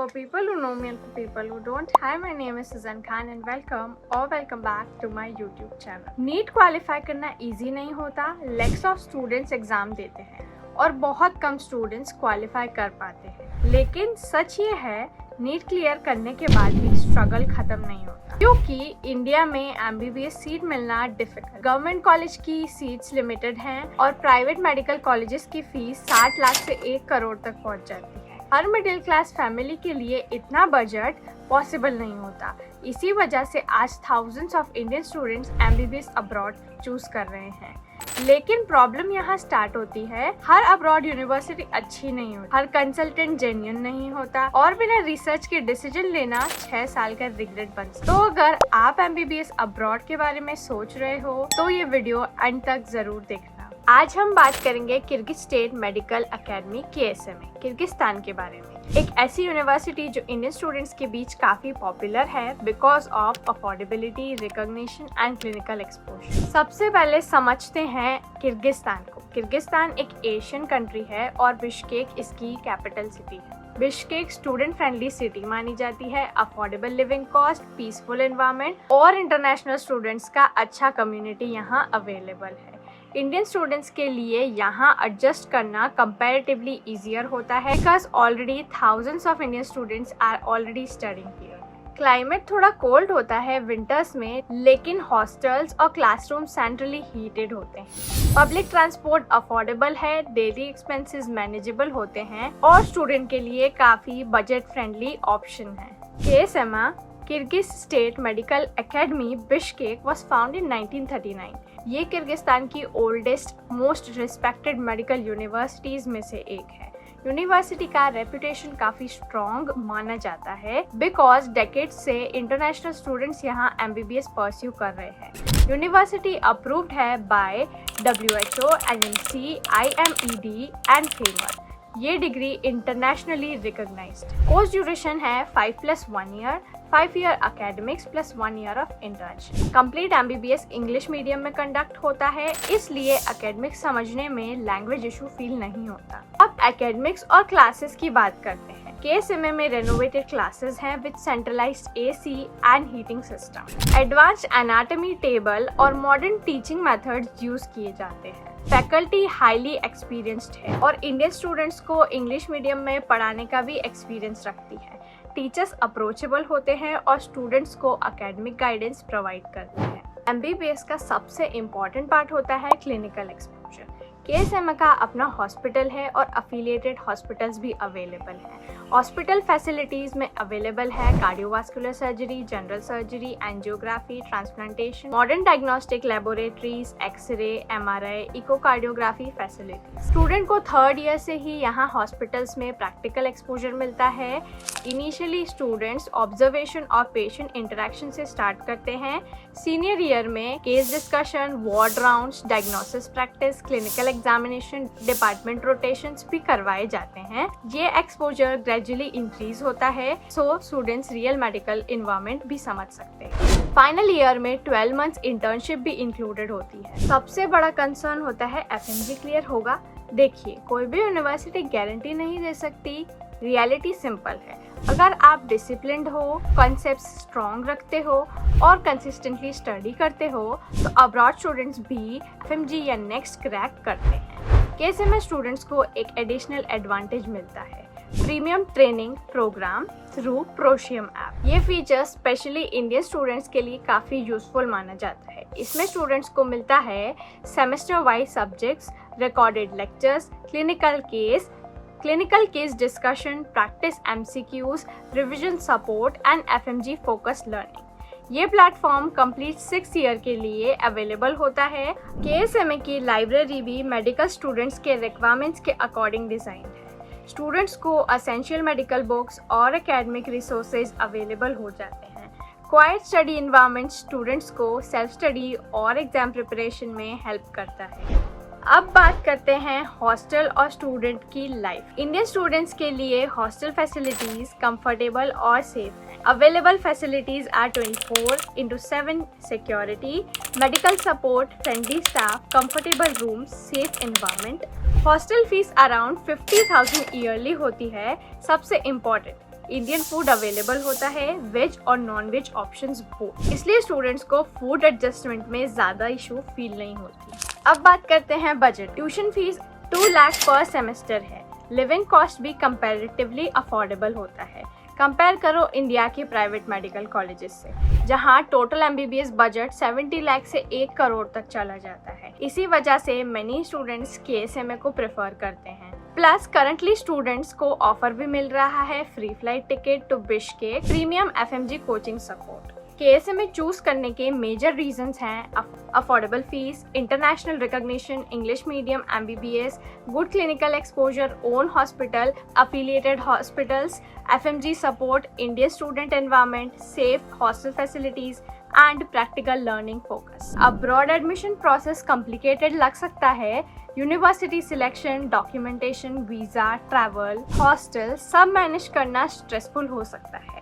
For people who know me and for people who don't, hi, my name is Suzanne Khan and welcome back to my YouTube channel. NEET qualify करना easy नहीं होता। Lakhs of students exam देते हैं और बहुत कम students qualify कर पाते हैं। लेकिन सच ये है, नीट क्लियर करने के बाद भी स्ट्रगल खत्म नहीं होता, क्योंकि इंडिया में MBBS सीट मिलना डिफिकल्ट। गवर्नमेंट कॉलेज की सीट्स लिमिटेड हैं और प्राइवेट मेडिकल कॉलेजेस की फीस 60 लाख से 1 करोड़ तक पहुंच जाती है। हर मिडिल क्लास फैमिली के लिए इतना बजट पॉसिबल नहीं होता। इसी वजह से आज thousands of Indian students MBBS abroad choose कर रहे हैं। लेकिन प्रॉब्लम यहाँ स्टार्ट होती है, हर अब्रॉड यूनिवर्सिटी अच्छी नहीं होती, हर कंसल्टेंट जेन्युइन नहीं होता और बिना रिसर्च के डिसीजन लेना 6 साल का रिग्रेट बन सकता है। तो अगर आप MBBS अब्रॉड के बारे में सोच रहे हो तो ये वीडियो अंत तक जरूर देखना। आज हम बात करेंगे Kyrgyz state medical academy KSMA Kyrgyzstan के बारे में। एक ऐसी यूनिवर्सिटी जो इंडियन स्टूडेंट्स के बीच काफी पॉपुलर है because of affordability, recognition and clinical exposure. सबसे पहले समझते हैं किर्गिस्तान को। किर्गिस्तान एक एशियन कंट्री है और बिश्केक इसकी कैपिटल सिटी है। बिश्केक स्टूडेंट फ्रेंडली सिटी मानी जाती है। Affordable living cost, peaceful environment और इंटरनेशनल स्टूडेंट्स का अच्छा कम्युनिटी यहाँ अवेलेबल है। इंडियन स्टूडेंट्स के लिए यहाँ एडजस्ट करना कंपैरेटिवली इजियर होता है because already thousands of Indian students are already studying here. Climate थोड़ा कोल्ड होता है विंटर्स में, लेकिन हॉस्टल्स और क्लासरूम सेंट्रली हीटेड होते हैं। पब्लिक ट्रांसपोर्ट अफोर्डेबल है, डेली एक्सपेंसेस मैनेजेबल होते हैं और स्टूडेंट के लिए काफ़ी बजट फ्रेंडली ऑप्शन है। KSMA Kyrgyz state medical academy Bishkek was found in 1939। ये किर्गिस्तान की oldest most respected medical universities में से एक है। यूनिवर्सिटी का रेपुटेशन काफी स्ट्रॉन्ग माना जाता है बिकॉज डेकेड्स से इंटरनेशनल स्टूडेंट्स यहाँ MBBS परस्यू कर रहे हैं। यूनिवर्सिटी अप्रूव्ड है by WHO, NMC, IMED and FAMR। ये degree internationally recognised. Course duration है 5+1 year, 5 year academics plus 1 year of internship. Complete MBBS English medium में कंडक्ट होता है, इसलिए एकेडमिक्स समझने में लैंग्वेज इशू फील नहीं होता। अब एकेडमिक्स और क्लासेस की बात करते हैं। KSMA में रेनोवेटेड क्लासेस हैं with centralised AC and heating system. Advanced anatomy table और मॉडर्न टीचिंग मेथड्स यूज किए जाते हैं। फैकल्टी हाईली एक्सपीरियंस्ड है और इंडियन स्टूडेंट्स को इंग्लिश मीडियम में पढ़ाने का भी एक्सपीरियंस रखती है। टीचर्स अप्रोचेबल होते हैं और स्टूडेंट्स को एकेडमिक गाइडेंस प्रोवाइड करते हैं। MBBS का सबसे इम्पॉर्टेंट पार्ट होता है क्लिनिकल एक्सपोजर। KSMA का अपना हॉस्पिटल है और अफिलिएटेड हॉस्पिटल्स भी अवेलेबल हैं। हॉस्पिटल फैसिलिटीज में अवेलेबल है cardiovascular surgery, general surgery, angiography, transplantation, modern diagnostic laboratories, X ray, MRI, echocardiography facilities. Student को 3rd ईयर से ही यहाँ हॉस्पिटल्स में प्रैक्टिकल एक्सपोजर मिलता है। इनिशियली स्टूडेंट्स ऑब्जर्वेशन और पेशेंट इंटरेक्शन से स्टार्ट करते हैं। सीनियर ईयर में case discussion, ward rounds, diagnosis practice, clinical examination, department rotations भी करवाए जाते हैं। ये एक्सपोजर ग्रेजुअली इंक्रीज होता है so students real medical environment भी समझ सकते हैं। फाइनल ईयर में 12 मंथ्स इंटर्नशिप भी इंक्लूडेड होती है। सबसे बड़ा कंसर्न होता है FMG क्लियर होगा। देखिए, कोई भी यूनिवर्सिटी गारंटी नहीं दे सकती। रियलिटी सिंपल है, अगर आप डिसिप्लिन्ड हो, कॉन्सेप्ट्स स्ट्रॉन्ग रखते हो और कंसिस्टेंटली स्टडी करते हो तो अब्रॉड स्टूडेंट्स भी FMG या नेक्स्ट क्रैक करते हैं। KSMA स्टूडेंट्स को एक एडिशनल एडवांटेज मिलता है, premium training program through Prosium app. ये फीचर स्पेशली इंडियन स्टूडेंट्स के लिए काफ़ी यूजफुल माना जाता है। इसमें स्टूडेंट्स को मिलता है semester wise subjects, recorded lectures, clinical case discussion, practice MCQs, revision support and FMG focus learning. ये प्लेटफॉर्म कंप्लीट 6 ईयर के लिए अवेलेबल होता है। KSMA की लाइब्रेरी भी मेडिकल स्टूडेंट्स के रिक्वायरमेंट्स के अकॉर्डिंग डिज़ाइन है। स्टूडेंट्स को असेंशियल मेडिकल बुक्स और एकेडमिक रिसोर्सेज अवेलेबल हो जाते हैं। क्वाइट स्टडी इन्वायरमेंट स्टूडेंट्स को सेल्फ स्टडी और एग्जाम प्रिपरेशन में हेल्प करता है। अब बात करते हैं हॉस्टल और स्टूडेंट की लाइफ। इंडियन स्टूडेंट्स के लिए हॉस्टल फैसिलिटीज कंफर्टेबल और सेफ हैं। Available facilities are 24/7 security, medical support, friendly staff, comfortable room, safe environment. Hostel fees around 50,000 yearly होती है। सबसे इम्पोर्टेंट, इंडियन फूड अवेलेबल होता है, वेज और नॉन वेज ऑप्शंस बोथ, इसलिए स्टूडेंट्स को फूड एडजस्टमेंट में ज़्यादा इशू फील नहीं होती। अब बात करते हैं बजट। ट्यूशन फीस 2 लाख पर सेमेस्टर है। लिविंग कॉस्ट भी कंपैरेटिवली अफोर्डेबल होता है। कंपेयर करो इंडिया के प्राइवेट मेडिकल कॉलेजेस से, जहां टोटल MBBS बजट 70 लाख से 1 करोड़ तक चला जाता है। इसी वजह से मेनी स्टूडेंट्स KSMA को प्रेफर करते हैं। प्लस करंटली स्टूडेंट्स को ऑफर भी मिल रहा है free flight ticket to Bishkek, premium FMG coaching support. KSMA choose करने के मेजर रीजंस हैं affordable fees, international recognition, English medium MBBS, good clinical exposure, own hospital, affiliated hospitals, FMG support, Indian student environment, safe hostel facilities and practical learning focus. Abroad admission process complicated लग सकता है। University selection, documentation, visa, travel, hostel सब manage करना stressful हो सकता है।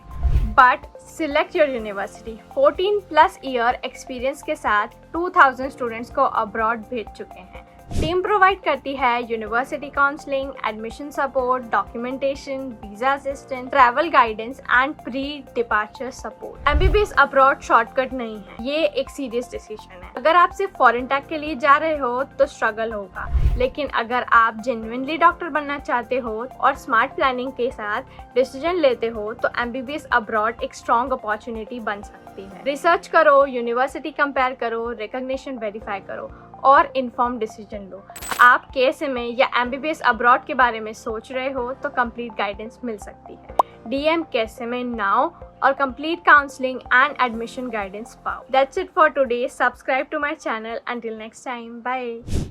But select your university. 14+ year experience के साथ 2000 स्टूडेंट्स को अब्रॉड भेज चुके हैं। टीम प्रोवाइड करती है university counselling, admission support, documentation, visa assistant, travel guidance and pre departure support. MBBS abroad shortcut नहीं है, ये एक सीरियस डिसीजन है। अगर आप सिर्फ फॉरेन टैक के लिए जा रहे हो तो स्ट्रगल होगा, लेकिन अगर आप जेन्युइनली डॉक्टर बनना चाहते हो और स्मार्ट प्लानिंग के साथ डिसीजन लेते हो तो MBBS अब्रॉड एक स्ट्रॉन्ग अपॉर्चुनिटी बन सकती है। रिसर्च करो, यूनिवर्सिटी कंपेयर करो, रिकॉग्निशन वेरीफाई करो और इन्फॉर्म डिसीजन लो। आप KSMA या MBBS अब्रॉड के बारे में सोच रहे हो तो कंप्लीट गाइडेंस मिल सकती है। DM KSMA नाउ और complete counselling and admission guidance पाओ। That's it for today. Subscribe to my channel. Until next time, bye.